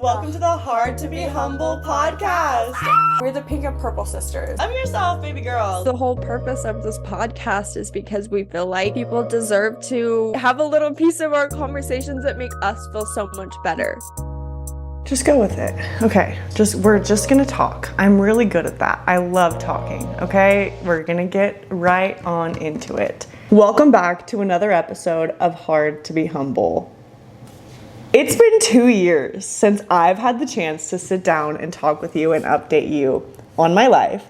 Welcome to the Hard to Be Humble podcast. We're the pink and purple sisters. I'm yourself, baby girl. The whole purpose of this podcast is because we feel like people deserve to have a little piece of our conversations that make us feel so much better. Just go with it. Okay, we're just gonna talk. I'm really good at that. I love talking, okay? We're gonna get right on into it. Welcome back to another episode of Hard to Be Humble. It's been 2 years since I've had the chance to sit down and talk with you and update you on my life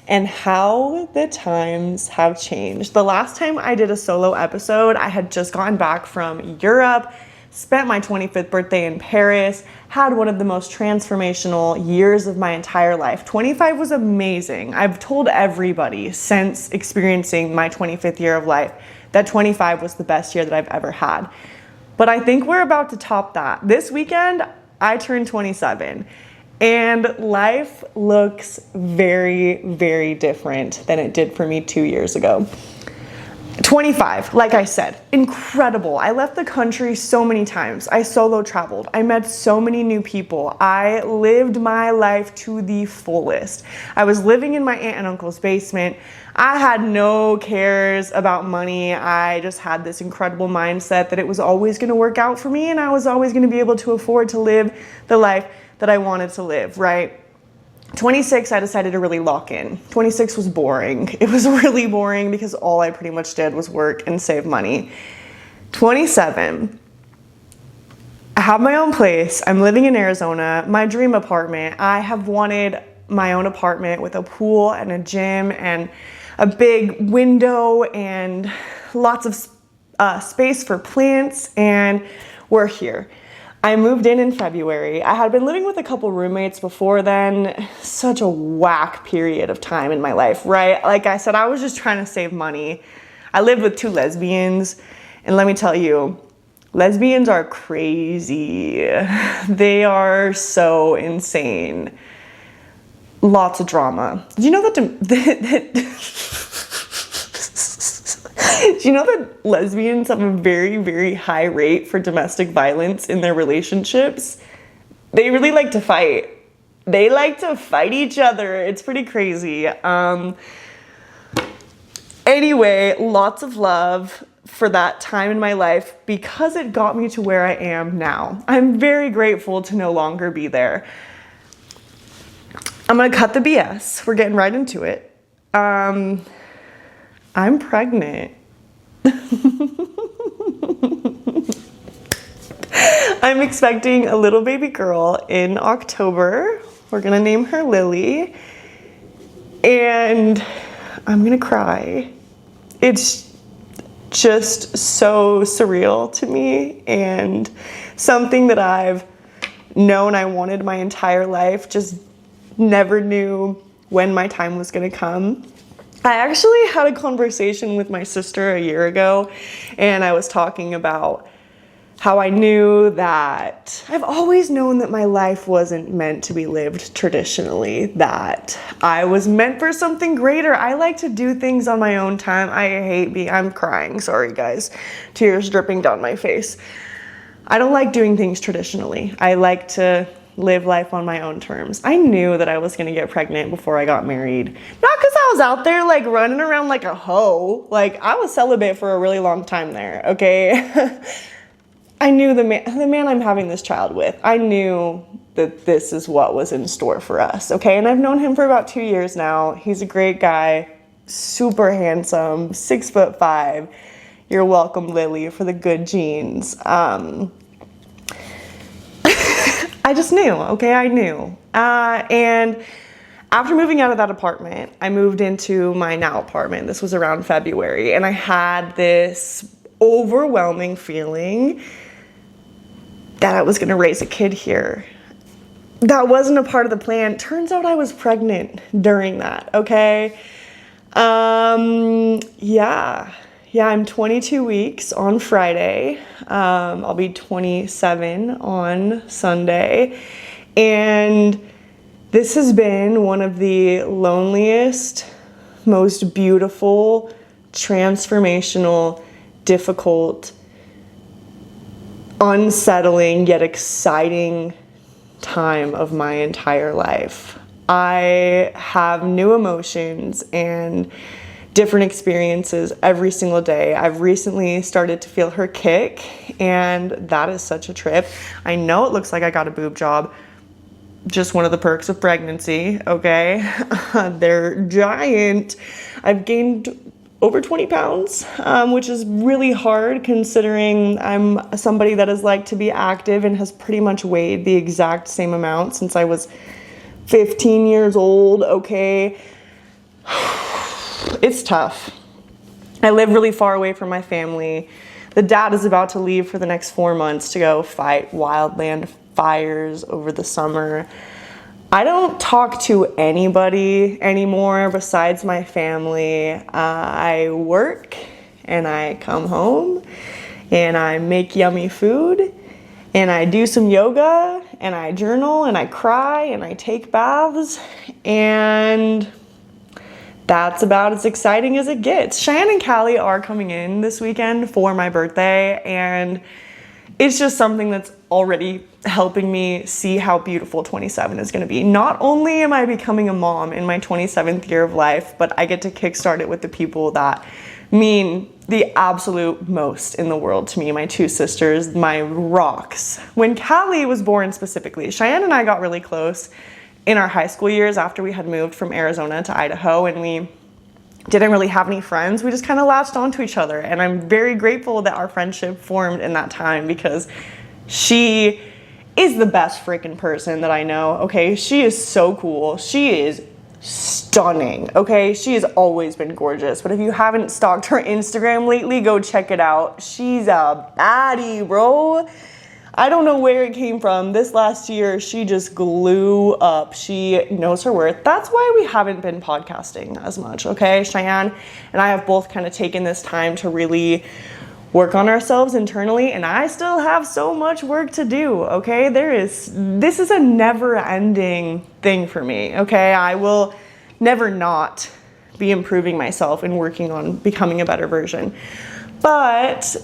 and how the times have changed. The last time I did a solo episode, I had just gotten back from Europe, spent my 25th birthday in Paris, had one of the most transformational years of my entire life. 25 was amazing. I've told everybody since experiencing my 25th year of life that 25 was the best year that I've ever had. But I think we're about to top that. This weekend, I turned 27, and life looks very, very different than it did for me 2 years ago. 25, like I said, incredible. I left the country so many times. I solo traveled. I met so many new people. I lived my life to the fullest. I was living in my aunt and uncle's basement. I had no cares about money. I just had this incredible mindset that it was always going to work out for me and I was always going to be able to afford to live the life that I wanted to live, right? 26, I decided to really lock in. 26 was boring. It was really boring because all I pretty much did was work and save money. 27, I have my own place. I'm living in Arizona, my dream apartment. I have wanted my own apartment with a pool and a gym and a big window and lots of space for plants, and we're here. I moved in February. I had been living with a couple roommates before then. Such a whack period of time in my life, right? Like I said, I was just trying to save money. I lived with two lesbians, and let me tell you, lesbians are crazy. They are so insane. Lots of drama. Do you know that do you know that lesbians have a very, very high rate for domestic violence in their relationships? They really like to fight. They like to fight each other. It's pretty crazy. Anyway, lots of love for that time in my life because it got me to where I am now. I'm very grateful to no longer be there. I'm gonna cut the BS. We're getting right into it. I'm pregnant. I'm expecting a little baby girl in October. We're gonna name her Lily. And I'm gonna cry. It's just so surreal to me and something that I've known I wanted my entire life, just never knew when my time was gonna come. I actually had a conversation with my sister a year ago, and I was talking about how I knew that I've always known that my life wasn't meant to be lived traditionally, that I was meant for something greater. I like to do things on my own time. I'm crying, sorry guys, tears dripping down my face. I don't like doing things traditionally. I like to live life on my own terms. I knew that I was gonna get pregnant before I got married. Not because I was out there like running around like a hoe. Like I was celibate for a really long time there, okay? I knew the man I'm having this child with, I knew that this is what was in store for us, okay? And I've known him for about 2 years now. He's a great guy, super handsome, 6'5". You're welcome, Lily, for the good genes. I just knew, okay? I knew. And after moving out of that apartment, I moved into my now apartment. This was around February, and I had this overwhelming feeling that I was gonna raise a kid here. That wasn't a part of the plan. Turns out I was pregnant during that, okay? Yeah, I'm 22 weeks on Friday. I'll be 27 on Sunday. And this has been one of the loneliest, most beautiful, transformational, difficult, unsettling, yet exciting time of my entire life. I have new emotions and different experiences every single day. I've recently started to feel her kick, and that is such a trip. I know it looks like I got a boob job. Just one of the perks of pregnancy, okay? They're giant. I've gained over 20 pounds, which is really hard considering I'm somebody that is like to be active and has pretty much weighed the exact same amount since I was 15 years old, okay? It's tough. I live really far away from my family. The dad is about to leave for the next 4 months to go fight wildland fires over the summer. I don't talk to anybody anymore besides my family. I work and I come home and I make yummy food and I do some yoga and I journal and I cry and I take baths, and that's about as exciting as it gets. Cheyenne and Callie are coming in this weekend for my birthday, and it's just something that's already helping me see how beautiful 27 is going to be. Not only am I becoming a mom in my 27th year of life, but I get to kickstart it with the people that mean the absolute most in the world to me. My two sisters, my rocks. When Callie was born specifically, Cheyenne and I got really close in our high school years after we had moved from Arizona to Idaho, and we didn't really have any friends. We just kind of latched onto each other, and I'm very grateful that our friendship formed in that time because she is the best freaking person that I know, okay? She is so cool. She is stunning, okay? She has always been gorgeous, but if you haven't stalked her Instagram lately, go check it out. She's a baddie, bro. I don't know where it came from. This last year, she just blew up. She knows her worth. That's why we haven't been podcasting as much, okay? Cheyenne and I have both kind of taken this time to really work on ourselves internally, and I still have so much work to do, okay? This is a never-ending thing for me, okay? I will never not be improving myself and working on becoming a better version. But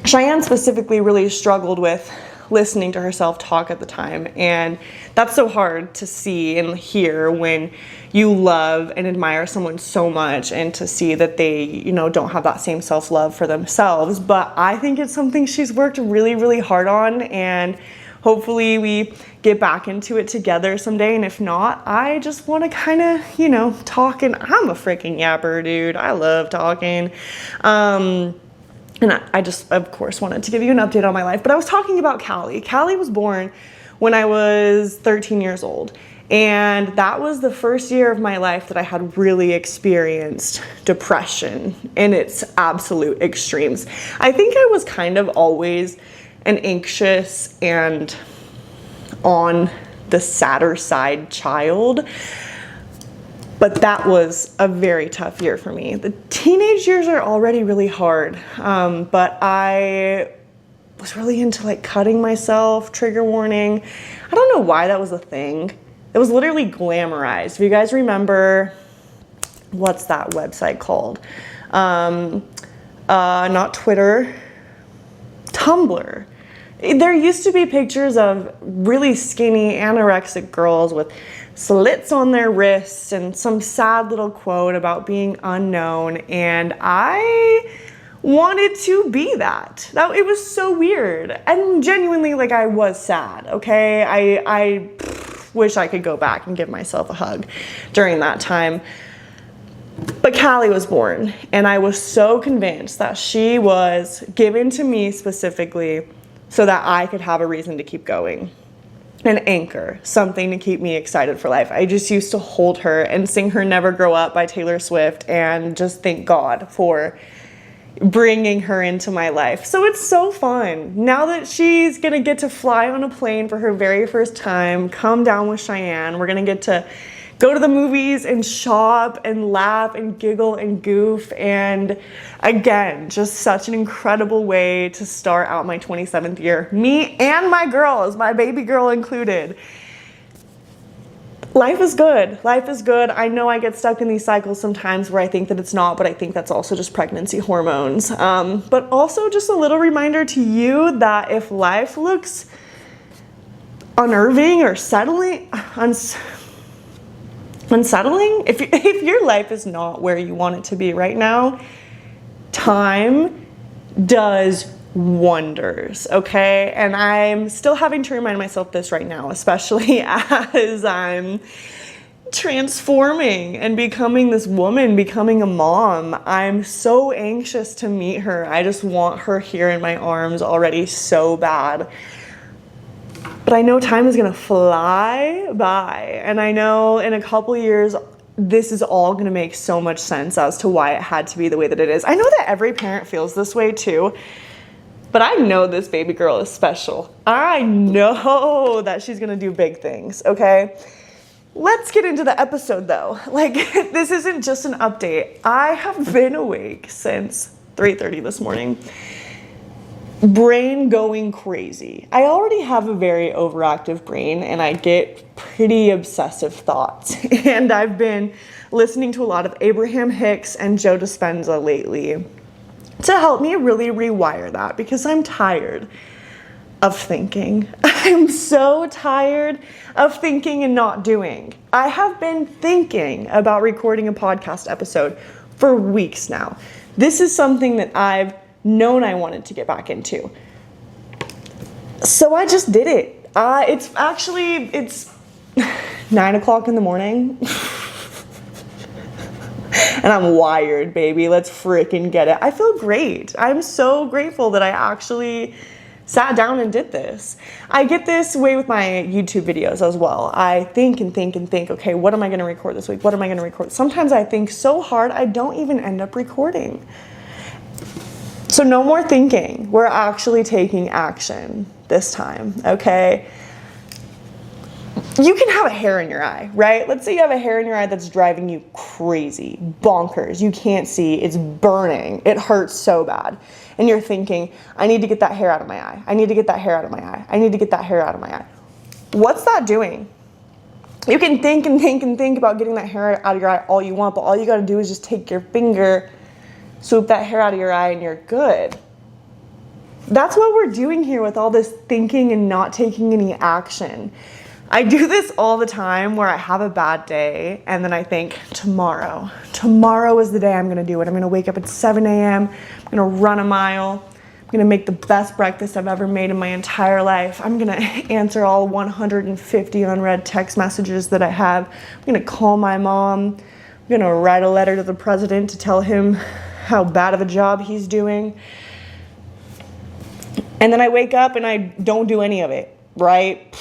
Cheyenne specifically really struggled with listening to herself talk at the time, and that's so hard to see and hear when you love and admire someone so much and to see that they, don't have that same self-love for themselves. But I think it's something she's worked really, really hard on, and hopefully we get back into it together someday. And if not, I just want to kind of, talk, and I'm a freaking yapper, dude. I love talking. And I just, of course, wanted to give you an update on my life. But I was talking about Callie. Callie was born when I was 13 years old. And that was the first year of my life that I had really experienced depression in its absolute extremes. I think I was kind of always an anxious and on the sadder side child. But that was a very tough year for me. The teenage years are already really hard, but I was really into cutting myself, trigger warning. I don't know why that was a thing. It was literally glamorized. If you guys remember, what's that website called? Not Twitter, Tumblr. There used to be pictures of really skinny anorexic girls with slits on their wrists and some sad little quote about being unknown, and I wanted to be that. It was so weird, and genuinely, I was sad, okay? I wish I could go back and give myself a hug during that time. But Callie was born, and I was so convinced that she was given to me specifically so that I could have a reason to keep going. An anchor, something to keep me excited for life. I just used to hold her and sing her Never Grow Up by Taylor Swift and just thank God for bringing her into my life. So it's so fun. Now that she's gonna get to fly on a plane for her very first time, come down with Cheyenne, we're gonna get to go to the movies and shop and laugh and giggle and goof. And again, just such an incredible way to start out my 27th year. Me and my girls, my baby girl included. Life is good. Life is good. I know I get stuck in these cycles sometimes where I think that it's not, but I think that's also just pregnancy hormones. But also just a little reminder to you that if life looks unnerving or unsettling. If your life is not where you want it to be right now, time does wonders, okay? And I'm still having to remind myself this right now, especially as I'm transforming and becoming this woman, becoming a mom. I'm so anxious to meet her. I just want her here in my arms already so bad. But I know time is gonna fly by, and I know in a couple years this is all gonna make so much sense as to why it had to be the way that it is. I know that every parent feels this way too, but I know this baby girl is special. I know that she's gonna do big things, okay? Let's get into the episode though. Like, this isn't just an update. I have been awake since 3:30 this morning. Brain going crazy. I already have a very overactive brain and I get pretty obsessive thoughts. And I've been listening to a lot of Abraham Hicks and Joe Dispenza lately to help me really rewire that, because I'm tired of thinking. I'm so tired of thinking and not doing. I have been thinking about recording a podcast episode for weeks now. This is something that I've known I wanted to get back into. So I just did it. It's 9 o'clock in the morning. And I'm wired, baby. Let's freaking get it. I feel great. I'm so grateful that I actually sat down and did this. I get this way with my YouTube videos as well. I think and think and think, okay, what am I gonna record this week? What am I gonna record? Sometimes I think so hard, I don't even end up recording. So no more thinking. We're actually taking action this time, okay? You can have a hair in your eye, right? Let's say you have a hair in your eye that's driving you crazy, bonkers. You can't see, it's burning. It hurts so bad. And you're thinking, I need to get that hair out of my eye. I need to get that hair out of my eye. I need to get that hair out of my eye. What's that doing? You can think and think and think about getting that hair out of your eye all you want, but all you gotta do is just take your finger, swoop that hair out of your eye, and you're good. That's what we're doing here with all this thinking and not taking any action. I do this all the time where I have a bad day and then I think, tomorrow is the day I'm gonna do it. I'm gonna wake up at 7 a.m., I'm gonna run a mile, I'm gonna make the best breakfast I've ever made in my entire life. I'm gonna answer all 150 unread text messages that I have. I'm gonna call my mom. I'm gonna write a letter to the president to tell him how bad of a job he's doing. And then I wake up and I don't do any of it, right?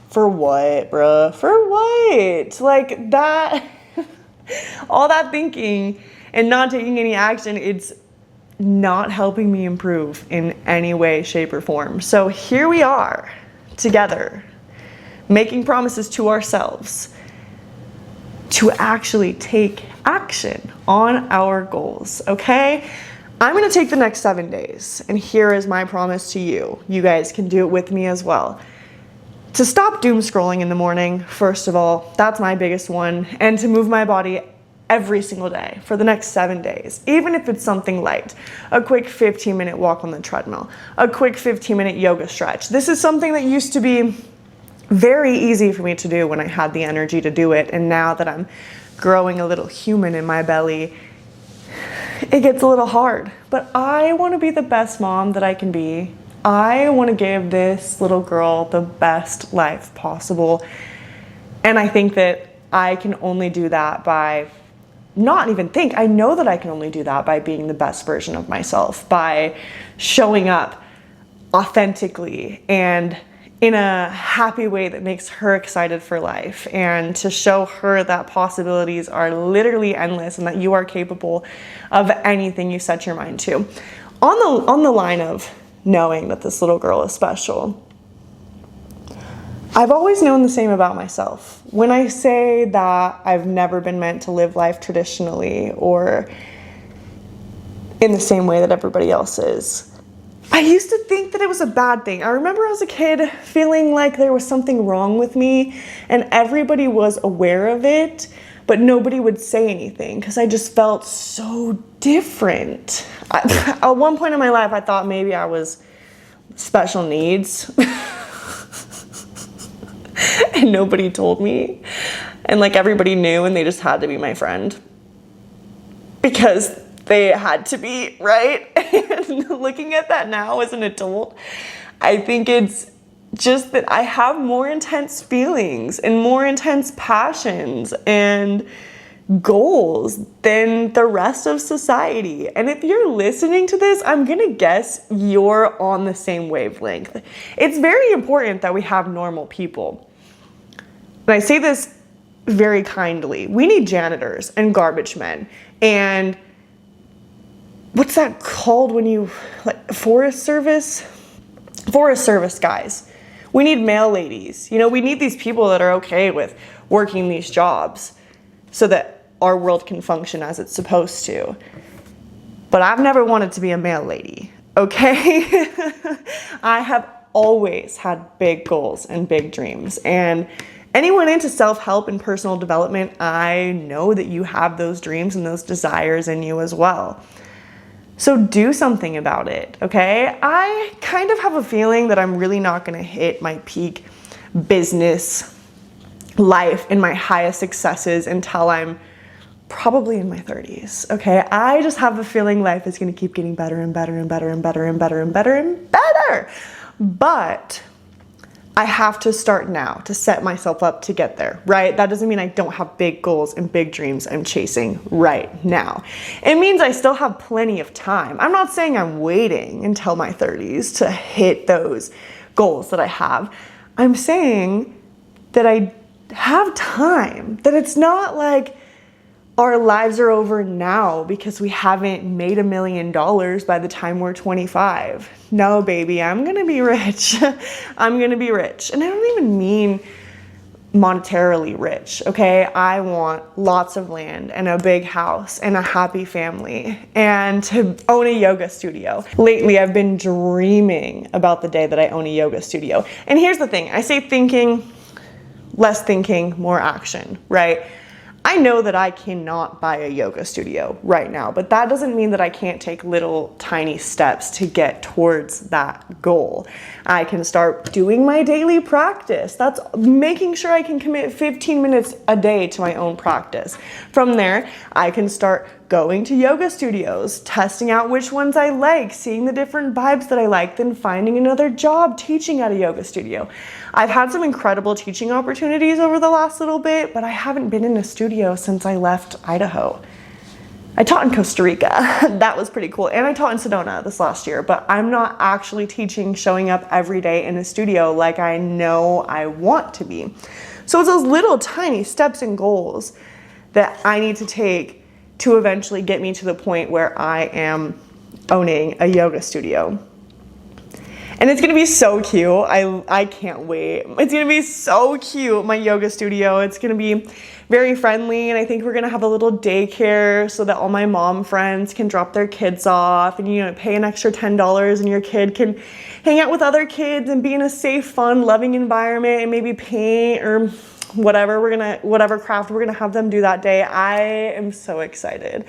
For what, bruh? For what? Like that, all that thinking and not taking any action, it's not helping me improve in any way, shape, or form. So here we are together, making promises to ourselves to actually take action on our goals, okay? I'm gonna take the next 7 days, and here is my promise to you. You guys can do it with me as well. To stop doom scrolling in the morning, first of all, that's my biggest one, and to move my body every single day for the next 7 days, even if it's something light. A quick 15-minute walk on the treadmill, a quick 15-minute yoga stretch. This is something that used to be very easy for me to do when I had the energy to do it, and now that I'm growing a little human in my belly, it gets a little hard. But I want to be the best mom that I can be. I want to give this little girl the best life possible. And I think that I can only do that by I know that I can only do that by being the best version of myself, by showing up authentically and in a happy way that makes her excited for life, and to show her that possibilities are literally endless and that you are capable of anything you set your mind to. On the line of knowing that this little girl is special, I've always known the same about myself. When I say that I've never been meant to live life traditionally or in the same way that everybody else is, I used to think that it was a bad thing. I remember as a kid feeling like there was something wrong with me and everybody was aware of it, but nobody would say anything because I just felt so different. At one point in my life, I thought maybe I was special needs. and nobody told me. And like everybody knew and they just had to be my friend. Because they had to be, right? And looking at that now as an adult, I think it's just that I have more intense feelings and more intense passions and goals than the rest of society. And if you're listening to this, I'm gonna guess you're on the same wavelength. It's very important that we have normal people. And I say this very kindly. We need janitors and garbage men and what's that called when you, like, Forest Service guys. We need mail ladies. You know, we need these people that are okay with working these jobs so that our world can function as it's supposed to. But I've never wanted to be a mail lady, okay? I have always had big goals and big dreams. And anyone into self-help and personal development, I know that you have those dreams and those desires in you as well. So do something about it, okay? I kind of have a feeling that I'm really not gonna hit my peak business life and my highest successes until I'm probably in my 30s, okay? I just have a feeling life is gonna keep getting better and better and better and better and better and better and better. But I have to start now to set myself up to get there, right? That doesn't mean I don't have big goals and big dreams I'm chasing right now. It means I still have plenty of time. I'm not saying I'm waiting until my 30s to hit those goals that I have. I'm saying that I have time, that it's not like our lives are over now because we haven't made $1 million by the time we're 25. No, baby, I'm gonna be rich. I'm gonna be rich. And I don't even mean monetarily rich, okay? I want lots of land and a big house and a happy family and to own a yoga studio. Lately, I've been dreaming about the day that I own a yoga studio. And here's the thing, I say thinking, less thinking, more action, right? I know that I cannot buy a yoga studio right now, but that doesn't mean that I can't take little tiny steps to get towards that goal. I can start doing my daily practice. That's making sure I can commit 15 minutes a day to my own practice. From there, I can start going to yoga studios, testing out which ones I like, seeing the different vibes that I like, then finding another job teaching at a yoga studio. I've had some incredible teaching opportunities over the last little bit, but I haven't been in a studio since I left Idaho. I taught in Costa Rica. That was pretty cool. And I taught in Sedona this last year, but I'm not actually teaching, showing up every day in a studio like I know I want to be. So it's those little tiny steps and goals that I need to take to eventually get me to the point where I am owning a yoga studio. And it's gonna be so cute. I can't wait. It's gonna be so cute, my yoga studio. It's gonna be very friendly, and I think we're gonna have a little daycare so that all my mom friends can drop their kids off and, you know, pay an extra $10 and your kid can hang out with other kids and be in a safe, fun, loving environment and maybe paint or whatever craft we're gonna have them do that day. I am so excited.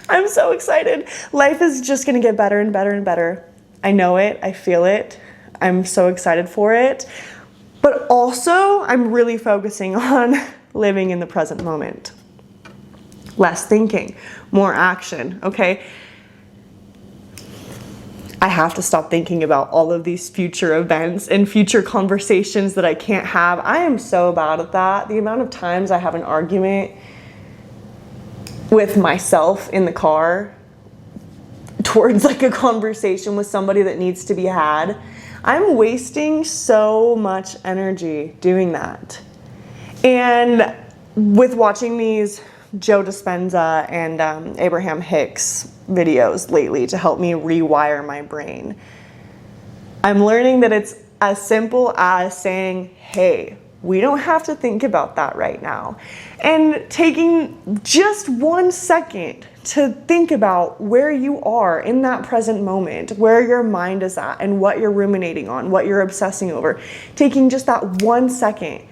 I'm so excited. Life is just gonna get better and better and better. I know it, I feel it. I'm so excited for it. But also, I'm really focusing on living in the present moment. Less thinking, more action, okay? I have to stop thinking about all of these future events and future conversations that I can't have. I am so bad at that. The amount of times I have an argument with myself in the car towards like a conversation with somebody that needs to be had, I'm wasting so much energy doing that. And with watching these Joe Dispenza and Abraham Hicks videos lately to help me rewire my brain, I'm learning that it's as simple as saying, hey, we don't have to think about that right now. And taking just 1 second to think about where you are in that present moment, where your mind is at and what you're ruminating on, what you're obsessing over. Taking just that 1 second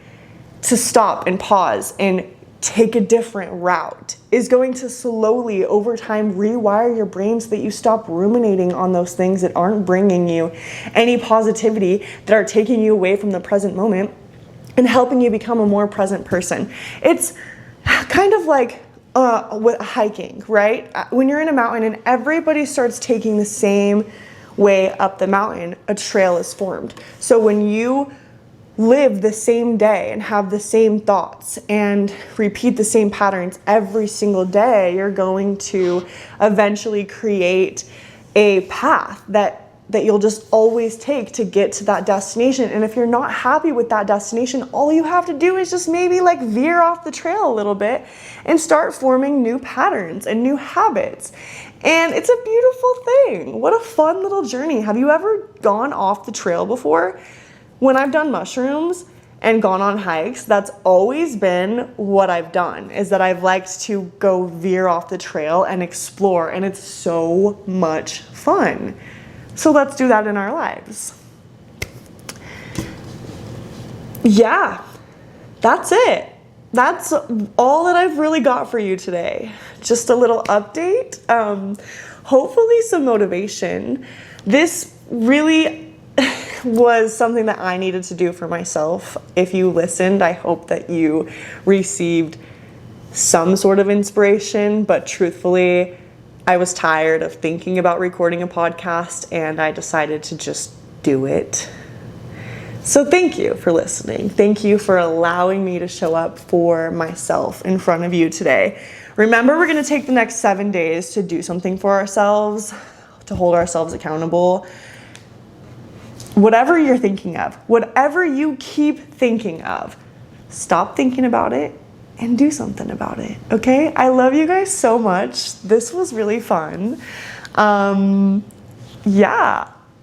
to stop and pause and take a different route is going to slowly, over time, rewire your brain so that you stop ruminating on those things that aren't bringing you any positivity, that are taking you away from the present moment. and helping you become a more present person. It's kind of like with hiking, right? When you're in a mountain and everybody starts taking the same way up the mountain, a trail is formed. So when you live the same day and have the same thoughts and repeat the same patterns every single day, you're going to eventually create a path that you'll just always take to get to that destination. And if you're not happy with that destination, all you have to do is just maybe like veer off the trail a little bit and start forming new patterns and new habits. And it's a beautiful thing. What a fun little journey. Have you ever gone off the trail before? When I've done mushrooms and gone on hikes, that's always been what I've done, is that I've liked to go veer off the trail and explore, and it's so much fun. So let's do that in our lives. Yeah, that's it. That's all that I've really got for you today. Just a little update, hopefully some motivation. This really was something that I needed to do for myself. If you listened, I hope that you received some sort of inspiration, but truthfully, I was tired of thinking about recording a podcast and I decided to just do it. So thank you for listening. Thank you for allowing me to show up for myself in front of you today. Remember, we're going to take the next 7 days to do something for ourselves, to hold ourselves accountable. Whatever you're thinking of, whatever you keep thinking of, stop thinking about it and do something about it, okay? I love you guys so much. This was really fun. Yeah,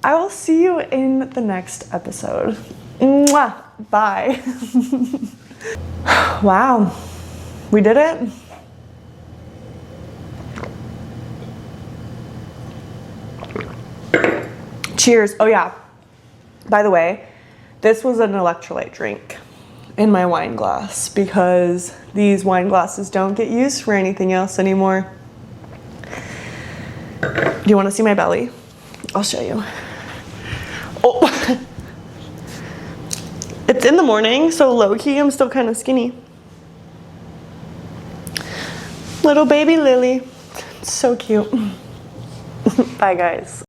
I will see you in the next episode. Mwah, bye. Wow, we did it. Cheers. Oh yeah. By the way, this was an electrolyte drink in my wine glass because these wine glasses don't get used for anything else anymore. Do you want to see my belly? I'll show you. Oh, it's in the morning, so low-key I'm still kind of skinny. Little baby Lily. So cute. Bye, guys.